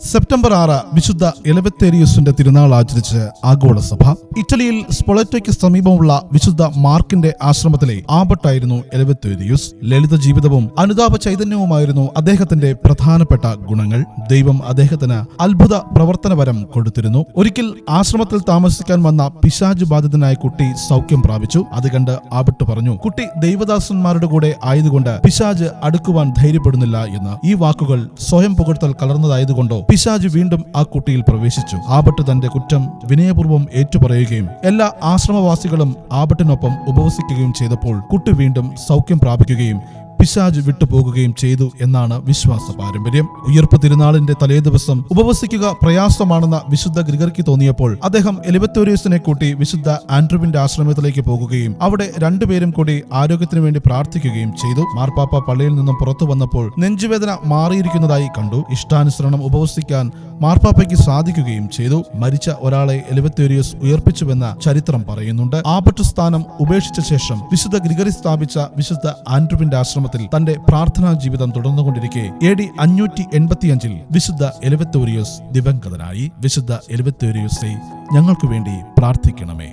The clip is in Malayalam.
സെപ്റ്റംബർ 6 വിശുദ്ധ എലവത്തേരിയൂസിന്റെ തിരുനാൾ ആചരിച്ച് ആഗോള സഭ. ഇറ്റലിയിൽ സ്പൊളറ്റോയ്ക്ക് സമീപമുള്ള വിശുദ്ധ മാർക്കിന്റെ ആശ്രമത്തിലെ ആബട്ടായിരുന്നു എലവത്തേരിയൂസ്. ലളിത ജീവിതവും അനുതാപ ചൈതന്യവുമായിരുന്നു അദ്ദേഹത്തിന്റെ പ്രധാനപ്പെട്ട ഗുണങ്ങൾ. ദൈവം അദ്ദേഹത്തിന് അത്ഭുത പ്രവർത്തനവരം കൊടുത്തിരുന്നു. ഒരിക്കൽ ആശ്രമത്തിൽ താമസിക്കാൻ വന്ന പിശാച് ബാധിതനായ കുട്ടി സൗഖ്യം പ്രാപിച്ചു. അത് കണ്ട് ആബട്ട് പറഞ്ഞു, കുട്ടി ദൈവദാസന്മാരുടെ കൂടെ ആയതുകൊണ്ട് പിശാച് അടുക്കുവാൻ ധൈര്യപ്പെടുന്നില്ല എന്ന്. ഈ വാക്കുകൾ സ്വയം പുകഴ്ത്തൽ കലർന്നതായതുകൊണ്ടോ പിശാച് വീണ്ടും ആ കുട്ടിയിൽ പ്രവേശിച്ചു. ആബട്ട് തന്റെ കുറ്റം വിനയപൂർവ്വം ഏറ്റുപറയുകയും എല്ലാ ആശ്രമവാസികളും ആബട്ടിനൊപ്പം ഉപവസിക്കുകയും ചെയ്തപ്പോൾ കുട്ടി വീണ്ടും സൗഖ്യം പ്രാപിക്കുകയും പിശാച് വിട്ടുപോകുകയും ചെയ്തു എന്നാണ് വിശ്വാസ പാരമ്പര്യം. ഉയർപ്പ് തിരുനാളിന്റെ തലേദിവസം ഉപവസിക്കുക പ്രയാസമാണെന്ന വിശുദ്ധ ഗ്രിഗറിക്ക് തോന്നിയപ്പോൾ അദ്ദേഹം എലവത്തേരിയൂസിനെ കൂട്ടി വിശുദ്ധ ആൻഡ്രൂവിന്റെ ആശ്രമത്തിലേക്ക് പോകുകയും അവിടെ രണ്ടുപേരും കൂടി ആരോഗ്യത്തിനു വേണ്ടി പ്രാർത്ഥിക്കുകയും ചെയ്തു. മാർപ്പാപ്പ പള്ളിയിൽ നിന്നും പുറത്തു വന്നപ്പോൾ നെഞ്ചുവേദന മാറിയിരിക്കുന്നതായി കണ്ടു. ഇഷ്ടാനുസരണം ഉപവസിക്കാൻ മാർപ്പാപ്പയ്ക്ക് സാധിക്കുകയും ചെയ്തു. മരിച്ച ഒരാളെ എലവത്തേരിയൂസ് ഉയർപ്പിച്ചുവെന്ന ചരിത്രം പറയുന്നുണ്ട്. ആബട്ട് സ്ഥാനം ഉപേക്ഷിച്ച ശേഷം വിശുദ്ധ ഗ്രിഗറി സ്ഥാപിച്ച വിശുദ്ധ ആൻഡ്രൂവിന്റെ ആശ്രമത്തിൽ തന്റെ പ്രാർത്ഥനാ ജീവിതം തുടർന്നുകൊണ്ടിരിക്കെ AD 585 വിശുദ്ധ എലവത്തേരിയൂസ് ദിവംഗതനായി. വിശുദ്ധ എലവത്തേരിയൂസേ, ഞങ്ങൾക്കു വേണ്ടി പ്രാർത്ഥിക്കണമേ.